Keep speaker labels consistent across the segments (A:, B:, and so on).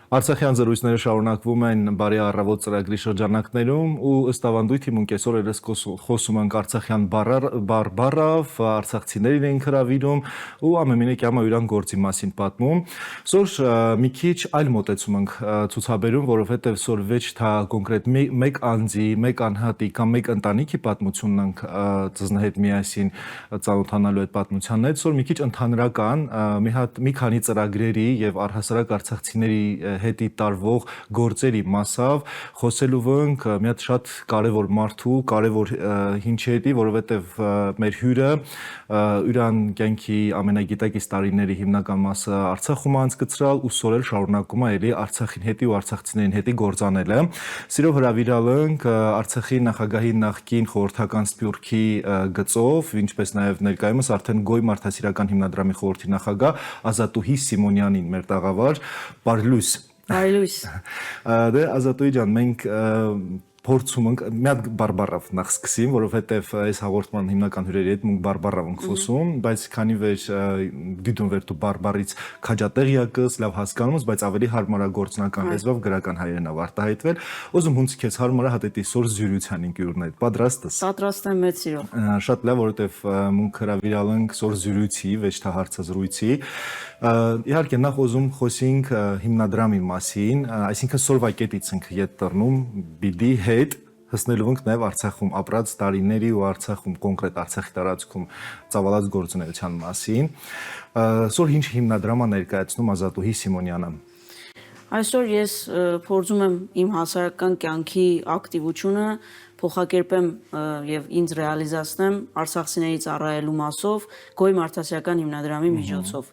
A: Արցախյան զրույցները շարունակվում են բարի առավոտ ծրագրի շրջանակներում ու ըստ ավանդույթի մունք այսօր երես խոսում ենք արցախյան բառով, արցախցիներին ենք հրավիրում ու ամենը կյամա յուրան գործի մասին պատմում։ Սոր մի քիչ այլ մոտեցում ենք ցուցաբերում, որովհետև սոր վեճ թա կոնկրետ մեկ անձի, մեկ անհատի կամ մեկ ընտանիքի պատմությունն ենք ծզնհետ միասին ծանոթանալու այդ պատմությանն հետ, սոր մի քիչ ընդհանրական մի քանի ծրագրերի եւ առհասարակ արցախցիների հետի տարվող գործերի մասով խոսելու ենք մի հատ շատ կարևոր մարդու, կարևոր հինչի հետի, որովհետև մեր հյուրը յուրան կյանքի ամենագիտակից տարիների հիմնական մասը Արցախում անցկացրալ ու սորել շարունակում է էլի Արցախին հետի ու արցախցիներին հետի գործանելը։ Սիրով հրավիրալ ենք Արցախի նախագահի նախկին խորհրդական սփյուռքի գծով, ինչպես նաև ներկայումս արդեն Գոյ մարդասիրական հիմնադրամի խորհրդի նախագահ Ազատուհի Սիմոնյանին մեր տաղավար, բարլույս։
B: Բարլույս։
A: Դե Ազատուհի ջան, մենք փորձում ենք մի հատ բարբառով նախ սկսեմ, որովհետև այս հաղորդման հիմնական հյուրերի հետ մենք բարբառով ենք խոսում, բայց քանի վեր դիտում վեր դու բարբառից քաջատեղյակս, լավ հասկանում ես, բայց ավելի հարմարագործնական լեզվով գրական հայերենով արտահայտվել, ուզում հունց քեզ հարմարա հատետի սոր զյուրության ինքյուրն այդ պատրաստ ես։
B: Պատրաստ եմ մեծ սիրով։
A: Շատ լավ, որովհետև մենք հրավիրալ ենք սոր զյուրույցի, վեճ թա հարցազրույցի։ Իհարկե նախ ուզում խոսենք հիմնադրամի մասին, այսինքն սորվակետից ենք ետ տրնում բիդի հետ հսնելու ենք նաև Արցախում ապրած տարիների ու Արցախում կոնկրետ Արցախի տարածքում ծավալած գործունեության մասին։ Սոր ինչ հիմնադրամա ներկայացնում Ազատուհի Սիմոնյանը։
B: Այսօր ես փորձում եմ իմ հասարակական կյանքի ակտիվությունը փոխակերպեմ եւ ինձ ռեալիզացնեմ արցախցիների ծառայելու մասով Գոյ մարդասիրական հիմնադրամի միջոցով։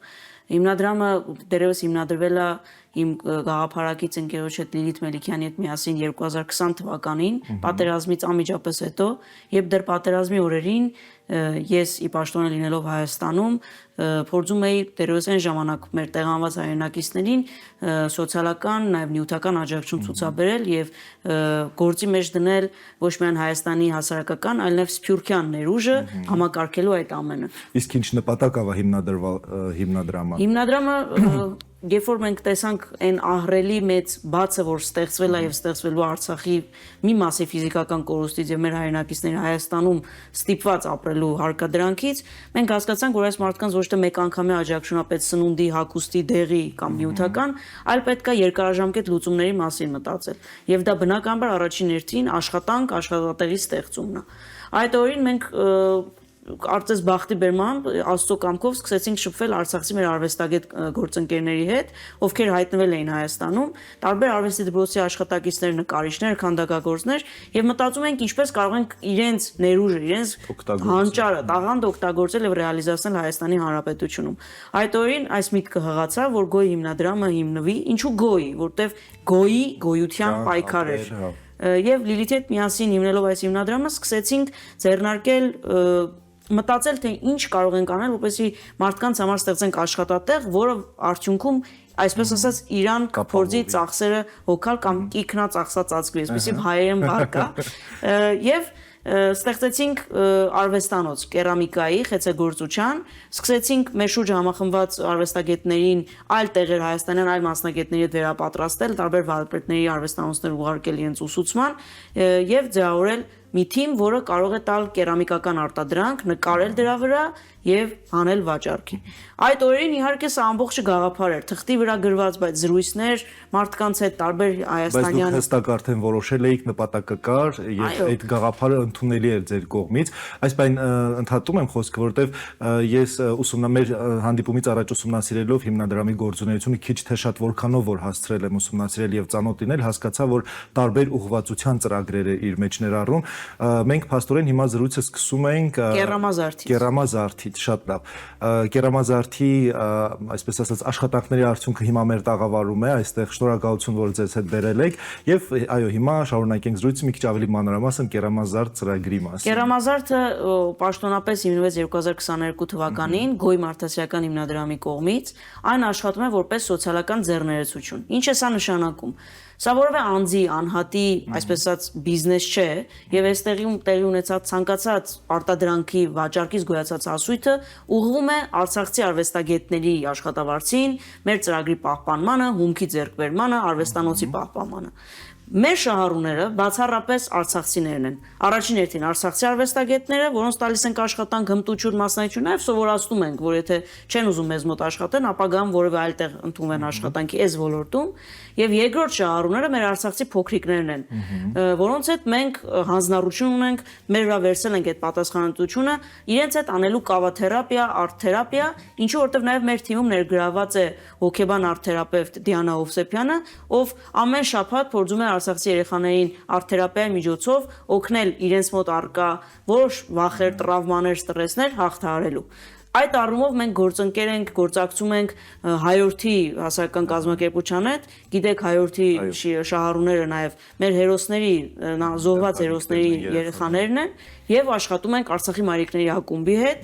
B: Հիմնադրամը դերևս հիմնադրվել է իմ գաղափարակից ընկերոջ հետ Լիլիթ Մելիքյանի հետ միասին 2020 թվականին, պատերազմից անմիջապես հետո, եւ դեռ պատերազմի օրերին ես ի պաշտոնը լինելով Հայաստանում փորձում էի դերևս այն ժամանակ մեր տեղանված հայրենակիցներին սոցիալական, նաեւ նյութական աջակցություն ցուցաբերել եւ գործի մեջ դնել ոչ միայն Հայաստանի հասարակական, այլ նաեւ սփյուռքյան ներուժը համակարգելու այդ ամենը։
A: Իսկ ինչ նպատակով է հիմնադրվել հիմնադրամը։
B: Հիմնադրամը երբ որ մենք տեսանք այն ահռելի մեծ բացը, որ ստեղծվել է եւ ստեղծվելու Արցախի մի մասի ֆիզիկական կորուստից եւ մեր հայրենակիցների Հայաստանում ստիպված ապրելու հարկադրանքից, մենք հասկացանք, որ այս մարդկանց ոչ թե մեկ անգամի աջակցություն է պետք սնունդի, հագուստի, դեղի կամ նյութական, այլ պետք է երկարաժամկետ լուծումների մասին մտածել։ Եվ դա բնականաբար առաջին հերթին աշխատանք, աշխատատեղի ստեղծումն է։ Այդ օրին մենք Արծես բախտի բերմամբ Աստծո կամքով սկսեցինք շփվել Արցախցի մեր արվեստագետ գործընկերների հետ, ովքեր հայտնվել էին Հայաստանում, տարբեր արվեստի դպրոցի աշխատակիցներ, նկարիչներ, քանդակագործներ, եւ մտածում ենք ինչպես կարող ենք իրենց ներուժը, իրենց հանճարը, տաղանդը օգտագործել եւ ռեալիզացնել Հայաստանի Հանրապետությունում։ Այդ օրին այս միտքը հղացավ, որ Գոյ հիմնադրամը հիմնվի, ինչու Գոյի, որտեվ Գոյի գոյության պայքար էր։ Եվ Լիլիթի հետ միասին հիմնելով այս հիմնադրամը սկսեցինք ձեռնարկել մտածել թե ինչ կարող ենք անել, որպեսզի մարդկանց համար ստեղծենք աշխատատեղ, որը արդյունքում այսպես ասած իրան փորձի ծախսերը հոգալ կամ կիքնա ծախսած ծածկվի, այսպեսի հայերեն բառ կա։ Եվ ստեղծեցինք արվեստանոց կերամիկայի, խեցեգործության, սկսեցինք մեր շուրջը համախմբված արվեստագետներին այլ տեղեր հայաստանյան այլ մասնագետների հետ վերապատրաստել, տարբեր վարպետների արվեստանոցներ ուղարկել իրենց ուսուցման եւ ձևավորել մի թիմ, որը կարող է տալ կերամիկական արտադրանք, նկարել դրա վրա եւ հանել վաճառքի։ Այդ օրերին իհարկե սա ամբողջ գաղափար էր, թղթի վրա գրված, բայց զրույցներ մարդկանց հետ տարբեր հայաստանյան։
A: Բայց դուք հստակ արդեն որոշել էիք նպատակը կար եւ այդ գաղափարը ընդունելի էր ձեր կողմից։ Այսպես ընդհատում եմ խոսքը, որովհետեւ ես մեր հանդիպումից առաջ ուսումնասիրելով հիմնադրամի գործունեությունը քիչ թե շատ որքանով որ հասցրել եմ ուսումնասիրել եւ ծանոթ լինել, հասկացա, որ տարբեր ուղղվածության ծրագրեր է իր մեջ ներառում։ Մենք փաստորեն հիմա զրույցը սկսում ենք Կերամազարդից, շատ լավ։ Կերամազարդի, այսպես ասած, աշխատանքների արդյունքը հիմա մեր տաղավարում է, այստեղ շնորհակալություն, որ ձեզ հետ բերել եք, եւ այո, հիմա շարունակենք զրույցը մի քիչ ավելի մանրամասն Կերամազարդ ծրագրի մասին։
B: Կերամազարդը պաշտոնապես հիմնվեց 2022 թվականին Գոյ մարդասիրական հիմնադրամի կողմից, այն աշխատում է որպես սոցիալական ձեռներեցություն։ Ինչ է սա նշանակում։ Սա որևէ անձի, անհատի, այսպես ասած, բիզնես չէ, եւ այստեղում տեղի ունեցած ցանկացած արտադրանքի վաճառքից գոյացած հասույթը ուղղվում է արցախցի արվեստագետների աշխատավարձին, մեր ծրագրի պահպանմանը, հումքի ձեռքբերմանը, արվեստանոցի պահպանմանը։ Մեր շահառուները բացառապես արցախցիներն են։ Առաջին հերթին արցախցի արվեստագետները, որոնց տալիս ենք աշխատանք, հմտություն, մասնակցություն, նաև սովորացնում ենք, որ եթե չեն ուզում մեզ մոտ աշխատեն, ապագայում որևէ այլ տեղ ընդունվեն աշխատանքի այս ոլորտում, եւ երկրորդ շահառուները մեր արցախցի փոքրիկներն են, որոնց հետ մենք հանձնառություն ունենք, մեր վրա վերցել ենք այդ պատասխանատվությունը, իրենց հետ անելու կավաթերապիա, արտ-թերապիա, ինչու որտեվ նաև մեր թիմում ներգրաված է հոգեբան արտ-թերապևտ Դիանա Հովսեփյանը, ով ամեն շաբաթ փորձում է արցախցի երեխաներին արտ-թերապիայի միջոցով օգնել իրենց մոտ առկա որոշ վախեր, տրավմաներ, ստրեսներ հաղթահարելու։ Այդ առումով մենք գործընկեր ենք, գործակցում ենք Հայորդի հասարակական կազմակերպության հետ, գիտեք Հայորդի շահառուները նաև մեր հերոսների, զոհված հերոսների երեխաներն են եւ աշխատում ենք Արցախի մայրիկների ակումբի հետ,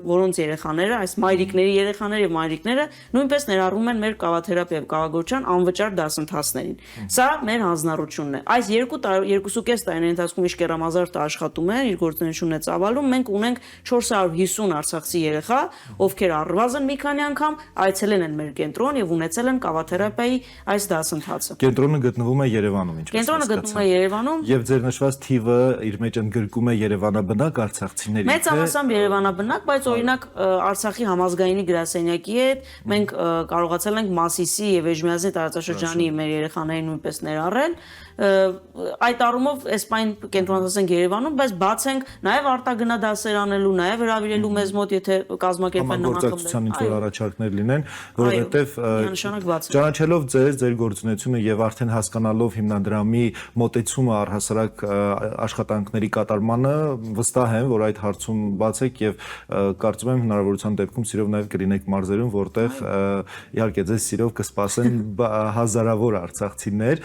B: որոնց երեխաները, այս մայրիկների երեխաները եւ մայրիկները նույնպես ներառվում են մեր կավաթերապիա եւ կավագործության անվճար դասընթացներին։ Սա մեր հանձնառությունն է։ Այս 2.5 տարիների ընթացքում իշ Կերամազարդը աշխատում է, իր գործունեությունն է ծավալում, մենք ունենք 450 արցախցի երեխա, ովքեր առնվազն մի քանի անգամ այցելել են մեր կենտրոն եւ ունեցել են կավաթերապիայի այս դասընթացը։
A: Կենտրոնը գտնվում է Երևանում, ինչպես
B: Կենտրոնը գտնվում է Երևանում
A: եւ ձեր նշված թիվը իր մեջ ընդգրկում է երևանաբնակ արցախցիների։
B: Մեծամասամբ երևանաբնակ, բայց օրինակ Արցախի համազգայինի գրասենյակի հետ մենք կարողացել ենք Մասիսի եւ Էջմիածնի տարածաշրջանի մեր երեխաներին նույնպես ներառել։ Այդ առումով էսպայն կենտրոնացած Երևանում, բայց բաց ենք նաև արտագնա դասեր անելու, նաև հրավիրելու մեզ մոտ, եթե կազմակերպեն
A: համագործակցության ինչ-որ առաջարկներ լինեն, որովհետև ճանաչելով ձեր գործունեությունը եւ արդեն հասկանալով հիմնադրամի մոտեցումը առհասարակ աշխատանքների կատարմանը, վստահ եմ, որ այդ հարցում բաց եք եւ կարծում եմ հնարավորության դեպքում սիրով նաև կլինեք մարզերում, որտեղ իհարկե ձեզ սիրով կսպասեն հազարավոր արցախցիներ։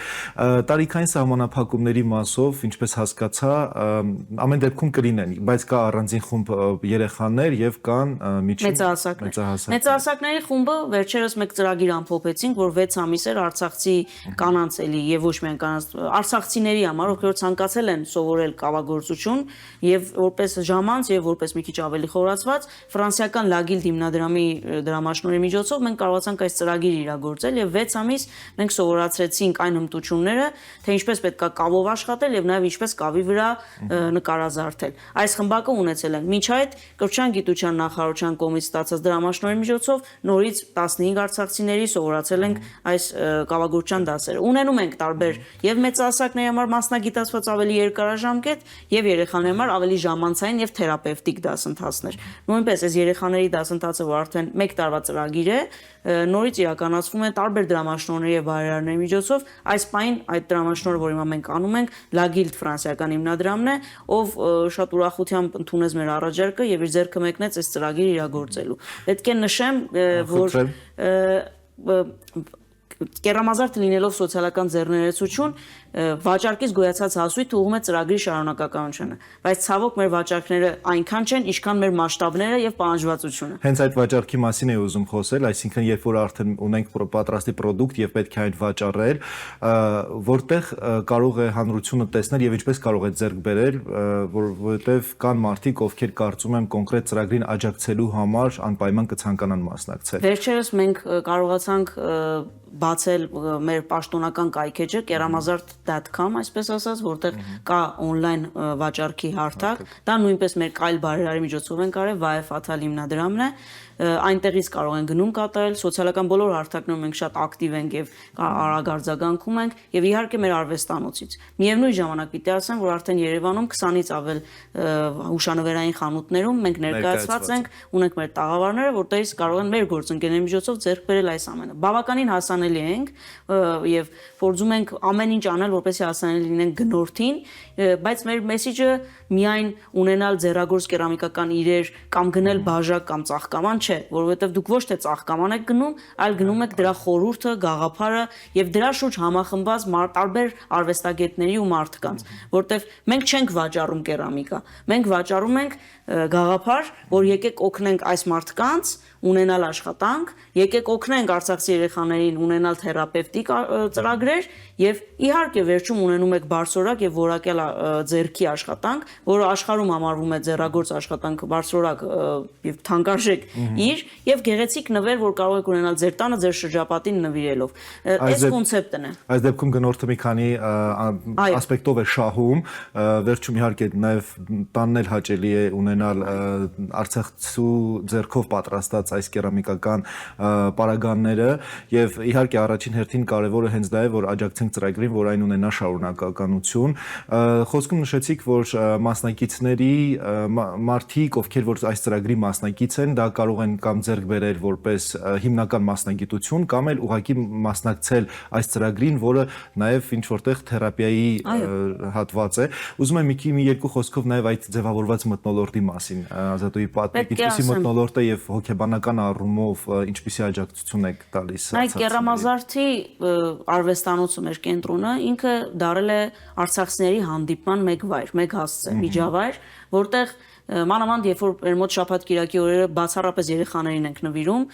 A: Տարիքային սահմանափակումների մասով, ինչպես հասկացա, ամեն դեպքում կլինեն, բայց կա առանձին խումբ երեխաներ եւ կան
B: մեծահասակների խումբը վերջերս մեկ ծրագիր ամփոփեցինք, որ 6 ամիս էր արցախցի կանանց էլի եւ ոչ միայն կանանց արցախցիների համար, ովքեր ցանկացել են սովորել կավագործություն եւ որպես ժամանց եւ որպես մի քիչ ավելի խորացված ֆրանսիական Լագիլդ հիմնադրամի դրամաշնորհի միջոցով մենք կարողացանք այս ծրագիրը իրագործել եւ 6 ամիս մենք սովորացրեցինք այն հմտությունները, թե ինչպես պետք է կավով աշխատել եւ նաեւ ինչպես կավի վրա նկարազարդել։ Այս խմբակը ունեցել են մինչ այդ կրթության գիտության նախարարության կողմից ստացած դրամաշնորհի միջոցով նորից 15 արցախցիների սովորացել ենք այս կավագործության դասերը։ Ունենում ենք տարբեր եւ մեծահասակների համար մասնագիտացված ավելի երկարաժամկետ եւ երեխաների համար ավելի ժամանցային եւ թերապևտիկ դասընթացներ։ Նույնպես այս երեխաների դասընթացը, որ արդեն 1 տարվա ծրագիր է, նորից իրականացվում է տարբեր դրամաշնորհների եւ բարերարների միջոցով։ Այս պայն այդ դրամաշնորհը, որ հիմա մենք անում ենք, Լագիլդ ֆրանսիական հիմնադրամն է, ով շատ ուրախությամբ ընդունեց մեր առաջարկը եւ իր ձեռքը մեկնեց այս ծրագիրը իրագործելու։ Պետք է նշեմ, որ Կերամազարդը լինելով սոցիալական ձեռներեցություն, վաճառքից գոյացած հասույթը ուղղում է ծրագրի շարունակականությանը, բայց ցավոք մեր վաճառքները այնքան չեն, ինչքան մեր մասշտաբները եւ պահանջվածությունը։
A: Հենց այդ վաճառքի մասին է ուզում խոսել, այսինքն երբ որ արդեն ունենք պատրաստի product եւ պետք է այն վաճառել, որտեղ կարող է հանրությունը տեսնել եւ ինչպես կարող է ձեռք բերել, որովհետեւ կան մարդիկ, ովքեր կարծում եմ կոնկրետ ծրագրին աջակցելու համար անպայման կցանկանան մասնակցել։
B: Վերջերս մենք կարողացանք բացել մեր պաշտոնական կայքեջը keramazard.com, այսպես ասած, որտեղ կա on-line վաճառքի հարթակ, դա նույնպես մեր կայլ բարերարի միջոցով են կարել, Վայեֆ Աթալ հիմնադրամն է, այնտեղից կարող են գնում կատարել, սոցիալական բոլոր հարթակներում մենք շատ ակտիվ ենք եւ արագ արձագանքում ենք եւ իհարկե մեր արվեստանոցից։ Միևնույն ժամանակ պիտի ասեմ, որ արդեն Երևանում 20-ից ավել հուշանվերային խանութներում մենք ներկայացված ենք, ունենք մեր տաղավարները, որտեղից կարող են մեր գործընկերների միջոցով ձեռք բերել այս ամենը։ Բավականին հասանելի ենք եւ փորձում ենք ամեն ինչ անել, որպեսզի հասանելի լինենք գնորդին, բայց մեր մեսիջը միայն ունենալ ձեռագործ կերամիկական իրեր կամ գնել բաժակ կամ ծաղկաման չէ, որովհետև դուք ոչ թե ծաղկաման եք գնում, այլ գնում եք դրա խորհուրդը, գաղափարը եւ դրա շուրջ համախմբված տարբեր արվեստագետների ու մարդկանց, որտեվ մենք չենք վաճառում կերամիկա, մենք վաճառում ենք գաղափար, որ եկեք օգնենք այս մարդկանց ունենալ աշխատանք, եկեք օգնենք արցախցի երեխաներին ունենալ թերապևտիկ ծրագրեր եւ իհարկե վերջում ունենում եք բարձրորակ եւ որակյալ ձեռքի աշխատանք, որը աշխարհում համարվում է ձեռագործ աշխատանք բարձրորակ եւ թանկարժեք իր եւ գեղեցիկ նվեր, որ կարող եք ունենալ ձեր տանը, ձեր շրջապատին նվիրելով։ Այս կոնցեպտն է։
A: Այս դեպքում գնորդը մի քանի ասպեկտով է շահում, վերջում իհարկե նաեւ տանն էլ հաճելի է ունենալ արցախցու ձեռքով պատրաստած այս կերամիկական պարագանները եւ իհարկե առաջին հերթին կարեւորը հենց դա է, որ աջակցենք ծրագրին, որ այն ունենա շարունակականություն։ Խոսքում նշեցիք, որ մասնակիցների մարդիկ, ովքեր որ այս ծրագրի մասնակից են, դա կարող են կամ ձեռք բերել որպես հիմնական մասնագիտություն կամ էլ ուղղակի մասնակցել այս ծրագրին, որը նաեւ ինչ որտեղ թերապիայի հատված է։ Ուզում եմ մի երկու խոսքով նաեւ այդ ձևավորված մթնոլորտի մասին Ազատուհի պատմեք, ինչպիսի մթնոլորտ է եւ հոգեբանական առումով ինչպիսի աջակցություն եք տալիս։
B: Այդ Կերամազարդի արվեստանոցը մեր կենտրոնը ինքը դարել է արցախցիների հանդիպման մեկ վայր, մեկ հասցե, միջավայր, որտեղ մանավանդ երբ որ մեր մոտ շաբաթ կիրակի օրերը բացառապես երեխաներին ենք նվիրում,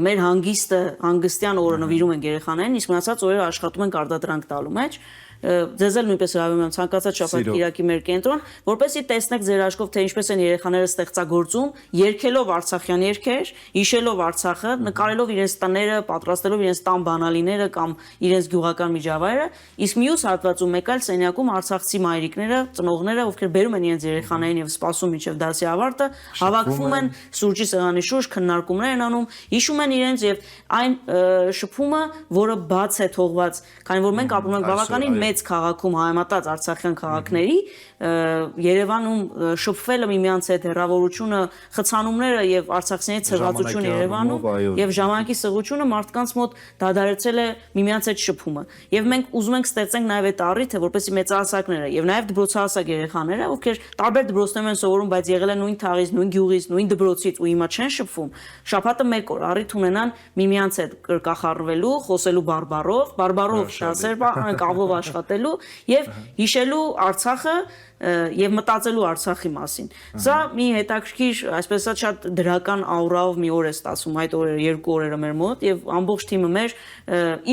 B: մեր հանգստյան օրը նվիրում ենք երեխաներին, իսկ մնացած օրերը աշխատում ենք արտադրանք տալու մեջ։ Ձեզ էլ նույնպես հրավիրում եմ ցանկացած շաբաթ կիրակի մեր կենտրոն, որպեսզի տեսնեք ձեր աչքով, թե ինչպես են երեխաները ստեղծագործում, երգելով արցախյան երգեր, հիշելով Արցախը, նկարելով իրենց տները, պատրաստելով իրենց տան բանալիները կամ իրենց գյուղական միջավայրը, իսկ մյուս հատվածում մեկ այլ սենյակում արցախցի մայրիկները, ծնողները, ովքեր բերում են իրենց երեխաներին եւ սպասում մինչեւ դասի ավարտը, հավաքվում են սուրճի սեղանի շուրջ, քննարկումներ են անում, հիշում են իրենց եւ այն շփումը, որը բաց է թողված, քանի որ մենք ապրում ենք բավականին մեծ քաղաքում հայմատած արցախյան քաղաքների, Երևանում շփվելը միմյանց հետ, հեռավորությունը, խցանումները եւ արցախցիների ցրվածությունը Երևանում եւ ժամանակի սղությունը մարդկանց մոտ դադարեցել է միմյանց հետ շփումը։ Եվ մենք ուզում ենք ստեղծենք նաեւ այդ առիթը, որպեսզի մեծահասակները եւ նաեւ դպրոցահասակ երեխաները, ովքեր տարբեր դպրոցներում են սովորում, բայց եղել են նույն թաղից, նույն գյուղից, նույն դպրոցից ու հիմա չեն շփվում, շաբաթը մեկ օր առիթ ունենան միմյանց հետ կրկախառվելու, խոսելու բարբառով դասեր կավով աշխատելու եւ հիշելու Արցախը եւ մտածելու Արցախի մասին։ Սա մի հետաքրքիր, այսպես ասած, շատ դրական աուրայով մի օր է ստացվում այդ օրերը, երկու օրերը մեր մոտ եւ ամբողջ թիմը մեր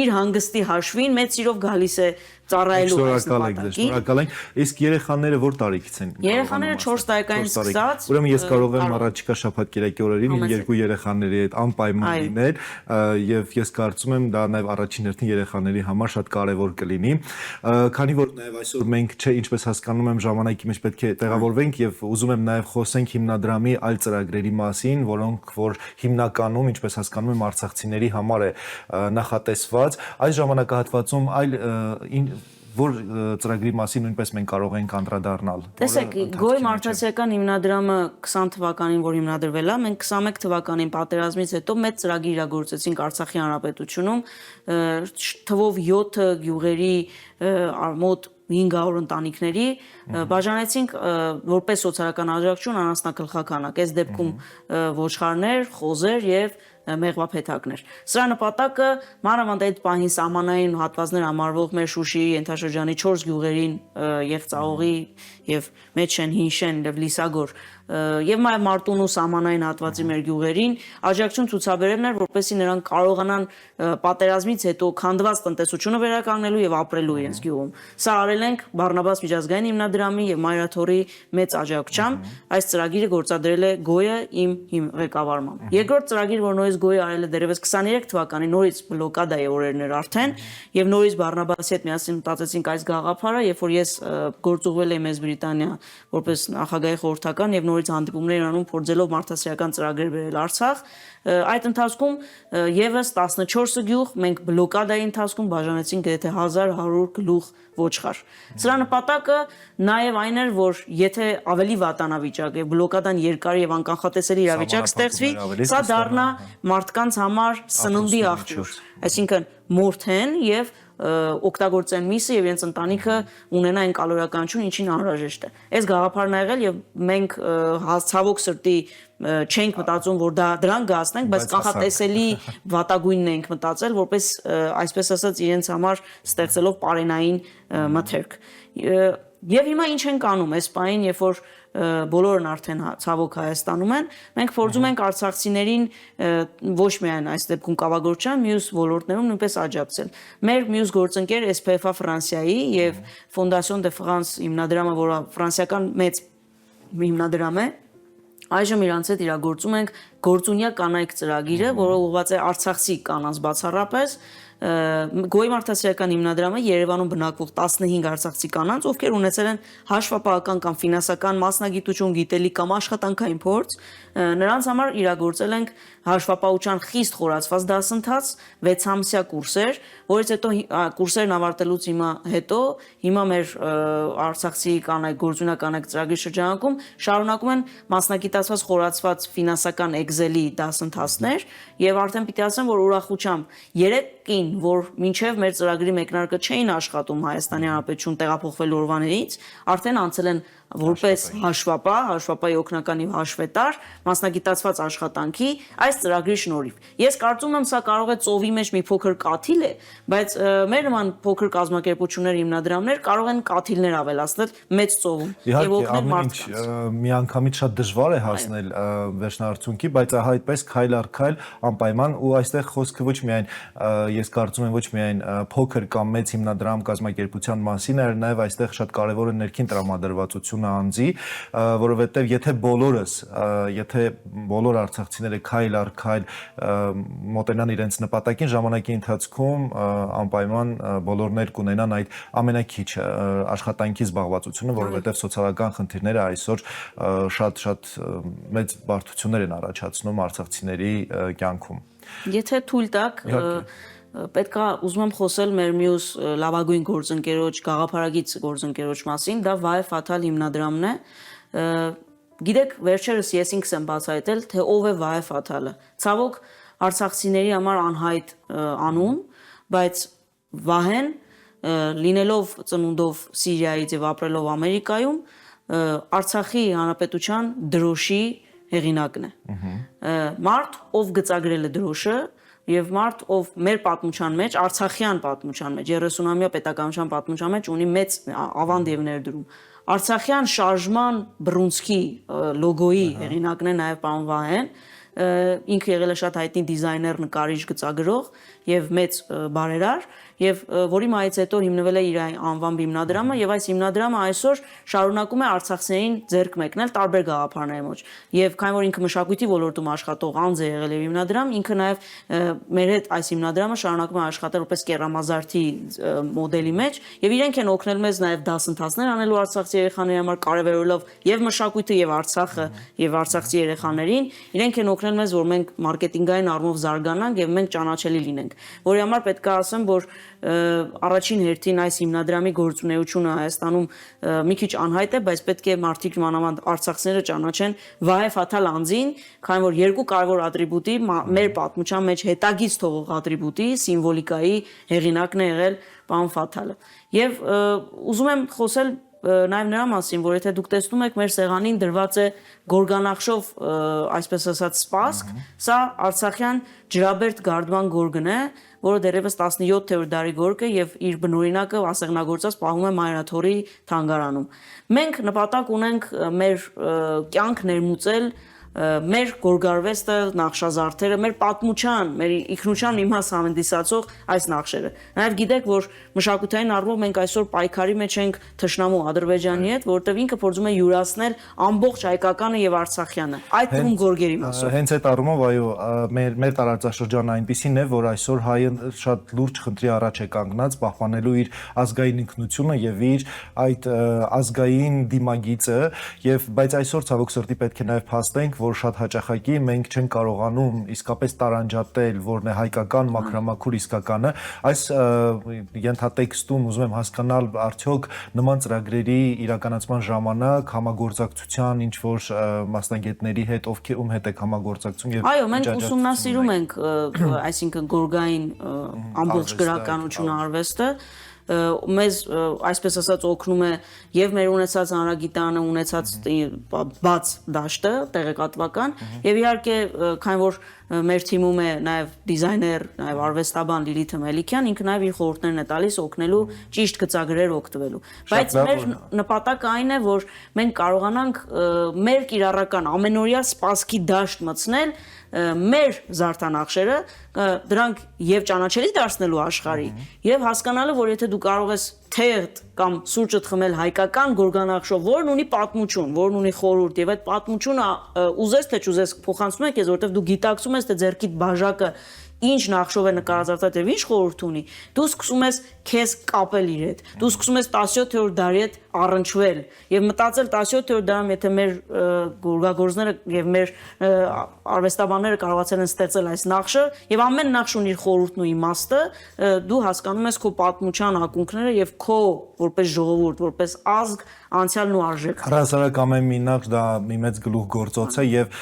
B: իր հանգստի հաշվին մեծ սիրով գալիս է ծառայելու այս նպատակին։
A: Շնորհակալ ենք։ Իսկ երեխաները որ տարիքից են։
B: Երեխաները 4 տարեկանից սկսած։
A: Ուրեմն ես կարող եմ առաջիկա շաբաթ կիրակի օրերին իմ երկու երեխաների հետ անպայման լինել եւ ես կարծում եմ դա նաեւ առաջին հերթին երեխաների համար շատ կարեւոր կլինի։ Քանի որ նաեւ այսօր մենք չէ ինչպես հասկանում եմ ժամանակի մեջ պետք է տեղավորվենք եւ ուզում եմ նաեւ խոսենք հիմնադրամի այլ ծրագրերի մասին, որոնք որ հիմնականում ինչպես հասկանում եմ արցախցիների համար է նախատեսված։ Այս ժամանակահատվածում այլ որ ծրագրի մասին նույնպես մենք կարող ենք անդրադառնալ։
B: Տեսեք, Գոյ մարդասիրական հիմնադրամը 20 թվականին որ հիմնադրվել է, մենք 21 թվականին պատերազմից հետո մեծ ծրագիր իրագործեցինք Արցախի հանրապետությունում, թվով 7 գյուղերի մոտ 500 ընտանիքների բաժանեցինք որպես սոցիալական աջակցություն անասնագլխականակ, այս դեպքում ոչխարներ, խոզեր եւ մեղվափեթակներ։ Սրա նպատակը մանավանդ այդ պահին սահմանային հատվածներ համարվող մեր Շուշիի ենթաշրջանի 4 գյուղերին Եղծաղողի եւ Մեջշեն, Հինշեն, Լիսագոր եւ Մարտունու սահմանային հատվածի մեր գյուղերին աջակցություն ցուցաբերելն էր, որպեսզի նրանք կարողանան պատերազմից հետո քանդված տնտեսությունը վերականգնելու եւ ապրելու իրենց գյուղում։ Սա արել ենք Բառնաբաս միջազգային հիմնադրամի եւ Մայրաթորի մեծ աջակցությամբ։ Այս ծրագիրը գործադրել է Գոյը իմ ղեկավարմամբ։ Երկրորդ ծրագիր, որ նորից Գոյը արել է դերևս 23 թվականին, նորից բլոկադայի օրերն էր արդեն, եւ նորից Բառնաբասի հետ միասին մտածեցինք այս գաղափարը, երբ որ ես գործուղվել եմ Մեծ Բրիտանիա որպես նախագահի խորհրդական եւ նորից հանդիպումներ անում փորձելով մարդասիրական ծրագրեր բերել Արցախ։ Այդ ընթացքում եւս 14 գյուղ մենք բլոկադայի ընթացքում բաժանեցինք գրեթե 1100 գլուխ ոչխար։ Սրա նպատակը նաեւ այն էր, որ եթե ավելի վատանավիճակ եւ բլոկադան երկար եւ անկանխատեսելի իրավիճակ ստեղծվի, սա դառնա մարդկանց համար սննդի աղբյուր, այսինքն մորթեն եւ օգտագործեն միսը եւ իրենց ընտանիքը ունենա այն կալորիականություն, ինչին անհրաժեշտ է։ Այս գաղափարն ա եղել եւ մենք ցավոք սրտի չենք մտածում, որ դրան գացնենք, բայց կանխատեսելի վատագույնն ենք մտածել, որպես այսպես ասած իրենց համար ստեղծելով պարենային մթերք։ Եվ հիմա ինչ ենք անում այս պահին, երբ որ բոլորն արդեն ցավոք Հայաստանում են, մենք փորձում ենք արցախցիներին ոչ միայն այս դեպքում կավագործության, մյուս ոլորտներում նույնպես աջակցել։ Մեր մյուս գործընկեր SPF-ը Ֆրանսիայի եւ Fondation de France հիմնադրամը, որը ֆրանսիական մեծ հիմնադրամ է, այժմ իրանց հետ իրագործում ենք գործունյա կանայք ծրագիրը, որը ուղղված է արցախցի կանանց բացառապես Գոյի մարդասիրական հիմնադրամը Երևանում բնակվող 15 արցախցի կանանց, ովքեր ունեցել են հաշվապահական կամ ֆինանսական մասնագիտություն, գիտելիք կամ աշխատանքային փորձ, նրանց համար իրագործել ենք հաշվապահության խիստ խորացված դասընթաց, 6-ամսյա կուրսեր, որից հետո կուրսերն ավարտելուց հիմա մեր արցախցի կանայք գործունյա կանայք ծրագրի շրջանակում շարունակում են մասնագիտացված խորացված ֆինանսական Excel-ի դասընթացներ եւ արդեն պիտի ասեմ, որ ուրախությամբ 3 կին, որ մինչև մեր ծրագրի մեկնարկը չէին աշխատում Հայաստանի Հանրապետություն տեղափոխվելու օրվանից, արդեն անցել են որպես հաշվապահի օգնական եւ հաշվետար մասնագիտացված աշխատանքի այս ծրագրի շնորհիվ։ Ես կարծում եմ, սա կարող է ծովի մեջ մի փոքր կաթիլ է, բայց մեր նման փոքր կազմակերպություններ, հիմնադրամներ կարող են կաթիլներ ավելացնել մեծ ծովում եւ օգնել մարդկանց։
A: Միանգամից շատ դժվար է հասնել վերջնահարցունքի, բայց այդպես քայլ առ քայլ անպայման ու այստեղ խոսքը ոչ միայն ես կարծում եմ ոչ միայն փոքր կամ մեծ հիմնադրամ կազմակերպության մասին, այլ նաեւ այստեղ շատ կարեւոր է ներքին տրամադրվածությունը անձի, որովհետեւ եթե բոլոր արցախցիները քայլ առ քայլ մոտենան իրենց նպատակին, ժամանակի ընթացքում անպայման բոլորն էլ կունենան այդ ամենակիչ աշխատանքի զբաղվածությունը, որովհետեւ սոցիալական խնդիրները այսօր շատ մեծ բարդություններ են առաջացնում արցախցիների կյանքում։
B: Եթե թույլ տաք, պետք է ուզում եմ խոսել մեր մյուս լավագույն գործընկերոջ, գաղափարագից գործընկերոջ մասին, դա Վայե Ֆաթալ հիմնադրամն է։ Գիտեք, վերջերս ես ինքս եմ բացահայտել, թե ով է Վայե Ֆաթալը։ Ցավոք, արցախցիների համար անհայտ անուն, բայց Վահեն, լինելով ծնունդով Սիրիայից եւ ապրելով Ամերիկայում, Արցախի հանրապետության դրոշի հեղինակն է։ Մարդ, ով գծագրել է դրոշը, եւ մարդ, ով մեր պատմության մեջ, արցախյան պատմության մեջ, 30-ամյա պետականության պատմության մեջ ունի մեծ ավանդ եւ ներդրում։ Արցախյան շարժման բռունցքի լոգոյի հեղինակն է նաեւ պարոն Վահեն, ինքը եղել է շատ հայտնի դիզայներ, նկարիչ, գծագրող եւ մեծ բարերար, եւ որի մայից հետո հիմնվել է իր անվամբ հիմնադրամը եւ այս հիմնադրամը այսօր շարունակում է արցախցիներին ձեռք մեկնել տարբեր գաղափարների մեջ եւ քանի որ ինքը մշակույթի ոլորտում աշխատող անձ է եղել եւ հիմնադրամ, ինքը նաեւ մեր հետ այս հիմնադրամը շարունակում է աշխատել որպես կերամազարդի մոդելի մեջ եւ իրենք են օգնել մեզ նաեւ դասընթացներ անելու արցախցի երեխաների համար, կարևորելով եւ մշակույթը եւ Արցախը եւ արցախցի երեխաներին, իրենք են օգնել մեզ, որ մենք մարքեթինգային առումով զարգանանք եւ մենք ճանաչելի լինենք, որի համար պետք է ասեմ, որ առաջին հերթին այս հիմնադրամի գործունեությունը Հայաստանում մի քիչ անհայտ է, բայց պետք է մարդիկ մանավանդ արցախցիները ճանաչեն Վահե Ֆաթալ անձին, քանի որ երկու կարևոր ատրիբուտի մեր պատմության մեջ հետագից թողող ատրիբուտի սիմվոլիկայի հեղինակն է եղել պարոն Ֆաթալը։ Եվ ուզում եմ խոսել նաև նրա մասին, որ եթե դուք տեսնում եք մեր սեղանին դրված է գորգանախշով, այսպես ասած, սպասք, սա արցախյան ջրաբերդ գարդման գորգն է, որը դեռևս 17-րդ դարի գորգ է եւ իր բնօրինակը ասեղնագործած պահում է Մայրաթորի թանգարանում։ Մենք նպատակ ունենք մեր կյանք ներմուծել մեր գորգարվեստը, նախշազարդերը, մեր պատմության, մեր ինքնության մի մաս հանդիսացող այս նախշերը։ Նաև գիտեք, որ մշակութային առումով մենք այսօր պայքարի մեջ ենք թշնամու Ադրբեջանի հետ, որտեղ ինքը փորձում է յուրացնել ամբողջ հայկականը եւ արցախյանը, այդ թվում գորգերի մասով։
A: Հենց այդ առումով, այո, մեր տարածաշրջանը այնպեսին է, որ այսօր հայը շատ լուրջ խնդրի առաջ է կանգնած պահպանելու իր ազգային ինքնությունը եւ իր այդ ազգային դիմագիծը, եւ բայց այսօր ցավոք սրտի պետք է նաեւ փաստենք, որ շատ հաճախակի մենք չենք կարողանում իսկապես տարանջատել, որն է հայկական մաքրամաքուր իսկականը, այս ենթատեքստում ուզում եմ հասկանալ արդյոք նման ծրագրերի իրականացման ժամանակ համագործակցության ինչ որ մասնագետների հետ, ում հետ եք համագործակցում եւ
B: այո, մենք ուսումնասիրում ենք, այսինքն գորգային ամբողջ գրականությունը, արվեստը մեզ այսպես ասած օգնում է եւ մեր ունեցած հանրագիտարանը ունեցած բաց դաշտը տեղեկատվական եւ իհարկե քանի որ մեր թիմում է նաեւ դիզայներ, նաեւ արվեստաբան Լիլիթ Մելիքյան, ինքը նաեւ իր խորհուրդներն է տալիս օգնելու ճիշտ գծագրեր օգտվելու։ Բայց մեր նպատակը այն է, որ մենք կարողանանք մեր կիրառական ամենօրյա սպասքի դաշտ մտցնել մեր զարդանախշերը, դրանք եւ ճանաչելի դարձնելու աշխարհի եւ հասկանալու, որ եթե դու կարող ես թերթ կամ սուրճդ խմել հայկական գորգանախշով, որն ունի պատմություն, որն ունի խորհուրդ եւ այդ պատմությունը ուզես թե չուզես փոխանցում ես, որովհետեւ դու գիտակցում ես թե ձեռքիդ բաժակը ինչ նախշով է նկարազարդված եւ ինչ խորհուրդ ունի, դու սկսում ես քեզ կապել իր հետ, դու սկսում ես 17-րդ դարի հետ առնչվել եւ մտածել 17-րդ դարում եթե մեր գորգագործները եւ մեր արվեստաբանները կարողացել են ստեղծել այս նախշը եւ ամեն նախշ ունի իր խորհուրդն ու իմաստը, դու հասկանում ես քո պատմության ակունքները եւ քո որպես ժողովուրդ, որպես ազգ անցյալն ու արժեքը։
A: Առհասարակ ամեն մի նախշ դա մի մեծ գլուխ գործոց է եւ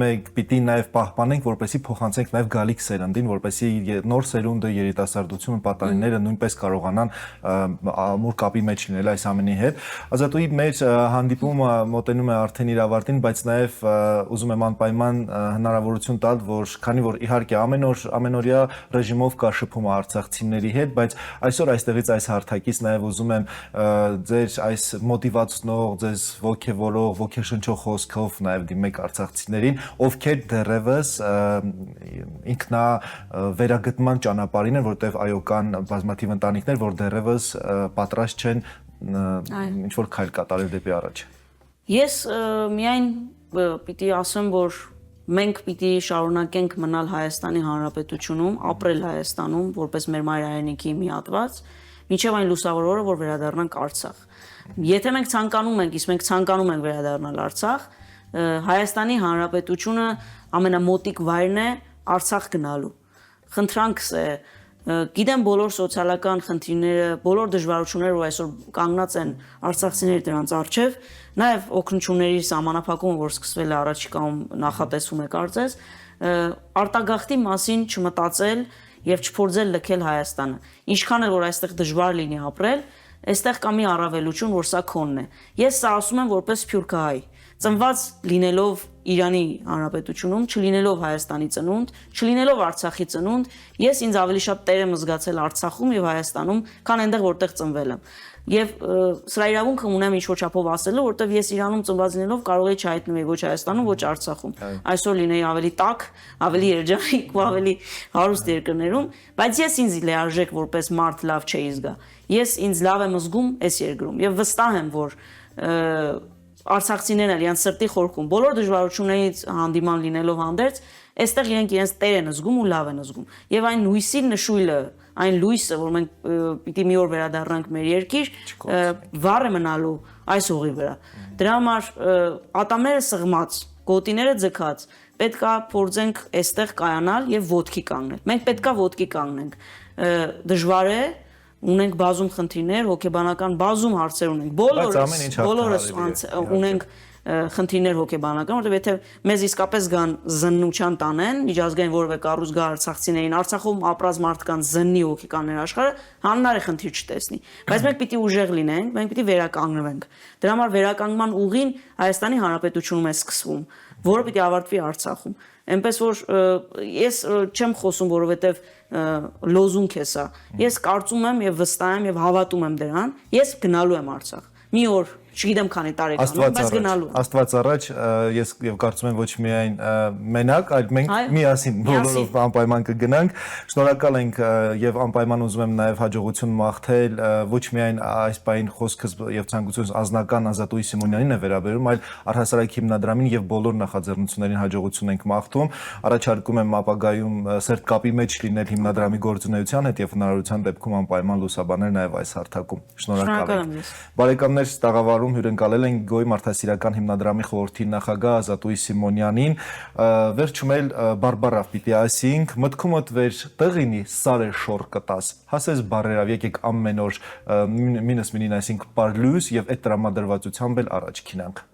A: մենք պիտի նաեւ պահպանենք, որպեսզի փոխանցենք նաեւ գալիք սերնդին, որպեսզի նոր սերունդը, երիտասարդությունը, պատանիները նույնպես կարողանան ամուր կապի մեջ լինել այս ամենի հետ։ Ազատուհի, մեր հանդիպումը մոտենում է արդեն իր ավարտին, բայց նաեւ ուզում եմ անպայման հնարավորություն տալ, որ քանի որ իհարկե ամենօրյա ռեժիմով կա շփումը արցախցիների հետ, բայց այսօր այստեղից այս հարթակից նաեւ ուզում եմ ձեր այս մոտիվացնող, ձեզ ոգևորող, ոգեշնչող խոսքով նաեւ դիմեք արցախցիներին, ովքեր դեռևս ինքնա վերագտման ճանապարհին են, որտեղ այո կան բազմաթիվ ընտանիքներ, որ դեռևս պատրաստ չեն ինչ որ քայլ կատարել դեպի առաջ։
B: Ես միայն պիտի ասեմ, որ մենք պիտի շարունակենք մնալ Հայաստանի Հանրապետությունում, ապրել Հայաստանում, որպես մեր մայրայրենիքի մի հատված, մինչև այն լուսավոր օրը, որ վերադառնանք Արցախ։ Եթե մենք ցանկանում ենք, իսկ մենք ցանկանում ենք վերադառնալ Արցախ, Հայաստանի Հանրապետությունը ամենամոտիկ վայրն է Արցախ գնալու։ Խնդրանքս է, գիտեմ բոլոր սոցիալական խնդիրները, բոլոր դժվարությունները, որ այսօր կանգնած են արցախցիների դրանց առջև, նաև օգնությունների սահմանափակումը, որ սկսվել է առաջիկայում նախատեսվում է կարծես, արտագաղթի մասին չմտածել եւ չփորձել լքել Հայաստանը։ Ինչքան էլ որ այստեղ դժվար լինի ապրել, այստեղ կա մի առավելություն, որ սա քոնն է։ Ես սա ասում եմ որպես սփյուռքահայ, ծնված լինելով Իրանի Հանրապետությունում, չլինելով Հայաստանի ծնունդ, չլինելով Արցախի ծնունդ, ես ինձ ավելի շատ տեր եմ զգացել Արցախում եւ Հայաստանում, քան այնտեղ որտեղ ծնվել եմ։ Եվ սրա իրավունքը ունեմ ինչ-որ չափով ասելու, որովհետեւ ես Իրանում ծնված լինելով կարող էի չհայտնվել ոչ Հայաստանում, ոչ Արցախում։ Այսօր լինեի ավելի տաք, ավելի երջանիկ ու ավելի հարուստ երկրներում, բայց ես ինձ լիարժեք որպես մարդ լավ չէի զգա։ Ես ինձ լավ եմ զգում այս երկրում եւ վստահ եմ, որ արցախցիներն էլ իրենց սրտի խորքում բոլոր դժվարություններից հանդիման լինելով հանդերձ, այստեղ իրենց տեր են զգում ու լավ են զգում։ Եւ այն հույսի նշույլը, այն լույսը, որ մենք պիտի մի օր վերադառնանք մեր երկիր, վառ է մնալու այս հողի վրա։ Դրա համար ատամները սղմած, գոտիները ձգած, պետքա փորձենք այստեղ կայանալ եւ ոտքի կանգնել։ Մենք պետքա ոտքի կանգնենք։ Դժվար է, ունենք բազում խնդիրներ, հոգեբանական բազում հարցեր ունենք։ Բոլորս ունենք խնդիրներ հոգեբանական, որովհետև եթե մեզ իսկապես գան զննության տանեն, միջազգային որևէ կառույց գա արցախցիներին, Արցախում ապրած մարդկանց զննի հոգեկան աշխարհը, հանրար է խնդիր չտեսնի։ Բայց մենք պիտի ուժեղ լինենք, մենք պիտի վերականգնվենք։ Դրա համար վերականգնման ուղին Հայաստանի Հանրապետությունում է սկսվում, որը պիտի ավարտվի Արցախում։ Այնպես որ ես չեմ խոսում, որովհետև լոզունգ է սա։ Ես կարծում եմ եւ վստահ եմ եւ հավատում եմ դրան։ Ես գնալու եմ Արցախ։ Մի օր, չգիտեմ քանի տարեկան, բայց գնալու։
A: Աստված առաջ, ես եւ կարծում եմ ոչ միայն մենակ, այլ մենք միասին բոլորով անպայման կգնանք։ Շնորհակալ ենք եւ անպայման ուզում եմ նաեւ հաջողություն մաղթել ոչ միայն այս պահին խոսքս եւ ցանկությունս անձնական Ազատուհի Սիմոնյանին է վերաբերում, այլ առհասարակ հիմնադրամին եւ բոլոր նախաձեռնություններին հաջողություն ենք մաղթում։ Առաջարկում եմ ապագայում սերտ կապի մեջ լինել հիմնադրամի գործունեության հետ եւ հնարավորության դեպքում անպայման լուսաբանել նաեւ այս հարթակում։ Շնորհակալ ենք։ Բարեկամներ, տաղավարում հյուրընկալել են Գոյ մարդասիրական հիմնադրամի խորհրդի նախագահ Ազատուհի Սիմոնյանին։ Վերջում էլ բարբառավ պիտի ասենք, մտքումդ վեր տեղինի սարեր շոր կտաս, հասես բարերավ, եկեք ամեն օր մինս մինին այսինք պարլյուս եւ այդ տրամադրվածությամբ էլ առաջ քինանք։